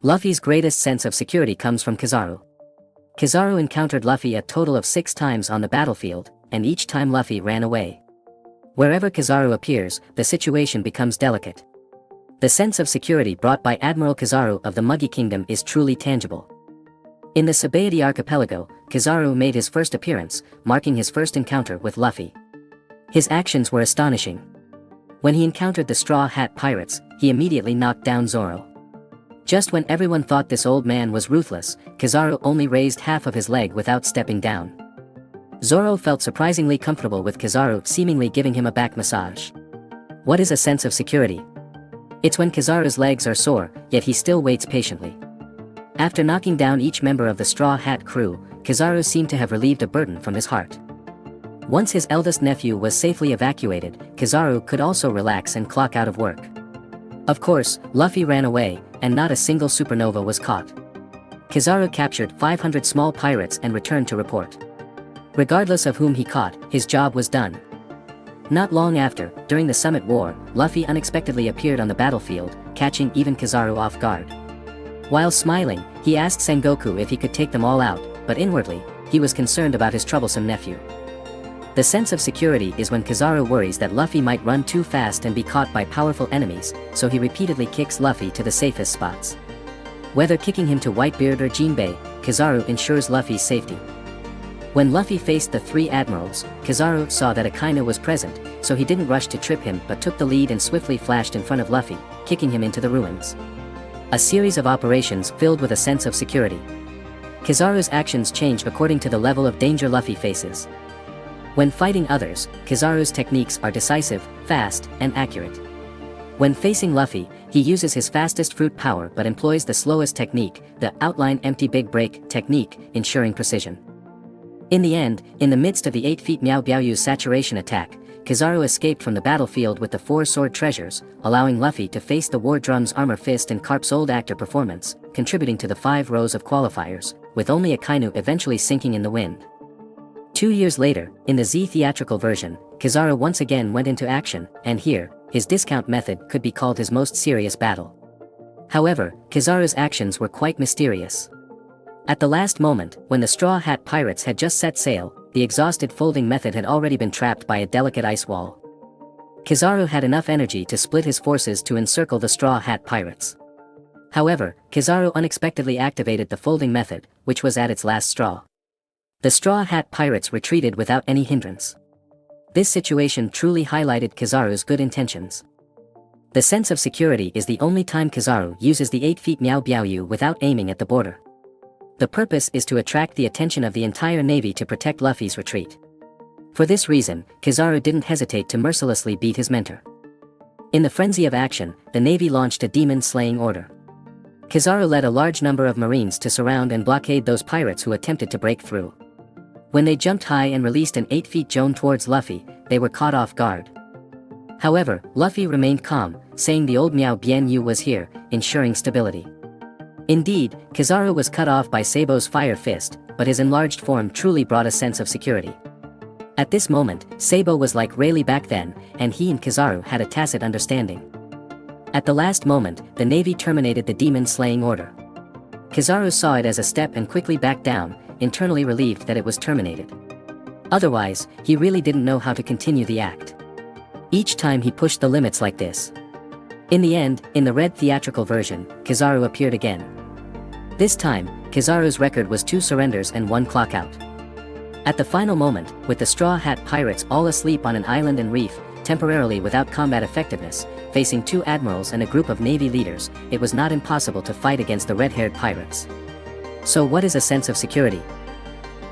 Luffy's greatest sense of security comes from Kizaru. Kizaru encountered Luffy a total of 6 times on the battlefield, and each time Luffy ran away. Wherever Kizaru appears, the situation becomes delicate. The sense of security brought by Admiral Kizaru of the Muggy Kingdom is truly tangible. In the Sabaody Archipelago, Kizaru made his first appearance, marking his first encounter with Luffy. His actions were astonishing. When he encountered the Straw Hat Pirates, he immediately knocked down Zoro. Just when everyone thought this old man was ruthless, Kizaru only raised half of his leg without stepping down. Zoro felt surprisingly comfortable with Kizaru seemingly giving him a back massage. What is a sense of security? It's when Kizaru's legs are sore, yet he still waits patiently. After knocking down each member of the Straw Hat crew, Kizaru seemed to have relieved a burden from his heart. Once his eldest nephew was safely evacuated, Kizaru could also relax and clock out of work. Of course, Luffy ran away, and not a single supernova was caught. Kizaru captured 500 small pirates and returned to report. Regardless of whom he caught, his job was done. Not long after, during the Summit War, Luffy unexpectedly appeared on the battlefield, catching even Kizaru off guard. While smiling, he asked Sengoku if he could take them all out, but inwardly, he was concerned about his troublesome nephew. The sense of security is when Kizaru worries that Luffy might run too fast and be caught by powerful enemies, so he repeatedly kicks Luffy to the safest spots. Whether kicking him to Whitebeard or Jinbei, Kizaru ensures Luffy's safety. When Luffy faced the 3 admirals, Kizaru saw that Akainu was present, so he didn't rush to trip him but took the lead and swiftly flashed in front of Luffy, kicking him into the ruins. A series of operations filled with a sense of security. Kizaru's actions change according to the level of danger Luffy faces. When fighting others, Kizaru's techniques are decisive, fast, and accurate. When facing Luffy, he uses his fastest fruit power but employs the slowest technique, the outline empty big break technique, ensuring precision. In the end, in the midst of the 8 feet Miao Biaoyu's saturation attack, Kizaru escaped from the battlefield with the 4 sword treasures, allowing Luffy to face the War Drum's Armor Fist and Carp's Old Actor performance, contributing to the 5 rows of qualifiers, with only Akainu eventually sinking in the wind. 2 years later, in the Z theatrical version, Kizaru once again went into action, and here, his discount method could be called his most serious battle. However, Kizaru's actions were quite mysterious. At the last moment, when the Straw Hat Pirates had just set sail, the exhausted folding method had already been trapped by a delicate ice wall. Kizaru had enough energy to split his forces to encircle the Straw Hat Pirates. However, Kizaru unexpectedly activated the folding method, which was at its last straw. The Straw Hat Pirates retreated without any hindrance. This situation truly highlighted Kizaru's good intentions. The sense of security is the only time Kizaru uses the 8 feet Miao Biaoyu without aiming at the border. The purpose is to attract the attention of the entire navy to protect Luffy's retreat. For this reason, Kizaru didn't hesitate to mercilessly beat his mentor. In the frenzy of action, the navy launched a demon-slaying order. Kizaru led a large number of marines to surround and blockade those pirates who attempted to break through. When they jumped high and released an 8 feet Joan towards Luffy, they were caught off guard. However, Luffy remained calm, saying the old Miao Bianyu was here, ensuring stability. Indeed, Kizaru was cut off by Sabo's fire fist, but his enlarged form truly brought a sense of security. At this moment, Sabo was like Rayleigh back then, and he and Kizaru had a tacit understanding. At the last moment, the navy terminated the demon-slaying order. Kizaru saw it as a step and quickly backed down, internally relieved that it was terminated. Otherwise, he really didn't know how to continue the act. Each time he pushed the limits like this. In the end, in the red theatrical version, Kizaru appeared again. This time, Kizaru's record was 2 surrenders and 1 clockout. At the final moment, with the Straw Hat Pirates all asleep on an island and reef, temporarily without combat effectiveness, facing 2 admirals and a group of navy leaders, it was not impossible to fight against the red-haired pirates. So what is a sense of security?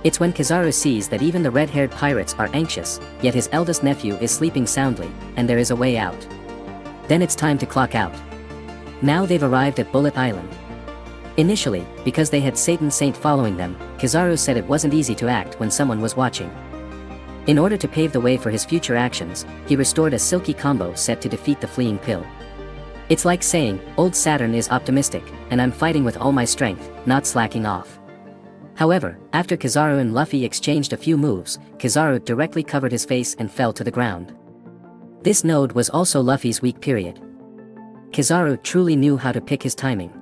It's when Kizaru sees that even the red-haired pirates are anxious, yet his eldest nephew is sleeping soundly, and there is a way out. Then it's time to clock out. Now they've arrived at Bullet Island. Initially, because they had Satan Saint following them, Kizaru said it wasn't easy to act when someone was watching. In order to pave the way for his future actions, he restored a silky combo set to defeat the fleeing pill. It's like saying, old Saturn is optimistic, and I'm fighting with all my strength, not slacking off. However, after Kizaru and Luffy exchanged a few moves, Kizaru directly covered his face and fell to the ground. This node was also Luffy's weak period. Kizaru truly knew how to pick his timing.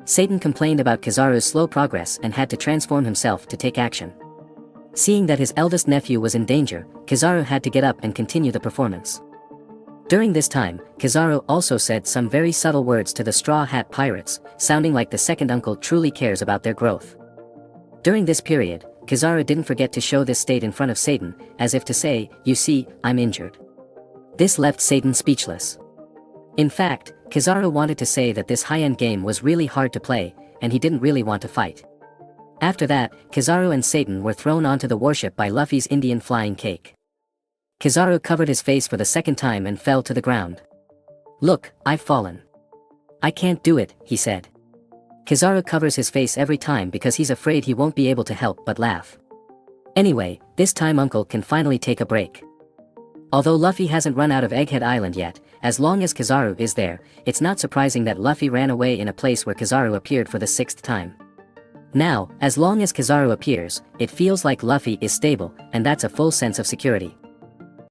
Satan complained about Kizaru's slow progress and had to transform himself to take action. Seeing that his eldest nephew was in danger, Kizaru had to get up and continue the performance. During this time, Kizaru also said some very subtle words to the Straw Hat Pirates, sounding like the second uncle truly cares about their growth. During this period, Kizaru didn't forget to show this state in front of Satan, as if to say, "You see, I'm injured." This left Satan speechless. In fact, Kizaru wanted to say that this high-end game was really hard to play, and he didn't really want to fight. After that, Kizaru and Satan were thrown onto the warship by Luffy's Indian flying cake. Kizaru covered his face for the second time and fell to the ground. "Look, I've fallen. I can't do it," he said. Kizaru covers his face every time because he's afraid he won't be able to help but laugh. Anyway, this time Uncle can finally take a break. Although Luffy hasn't run out of Egghead Island yet, as long as Kizaru is there, it's not surprising that Luffy ran away in a place where Kizaru appeared for the 6th time. Now, as long as Kizaru appears, it feels like Luffy is stable, and that's a full sense of security.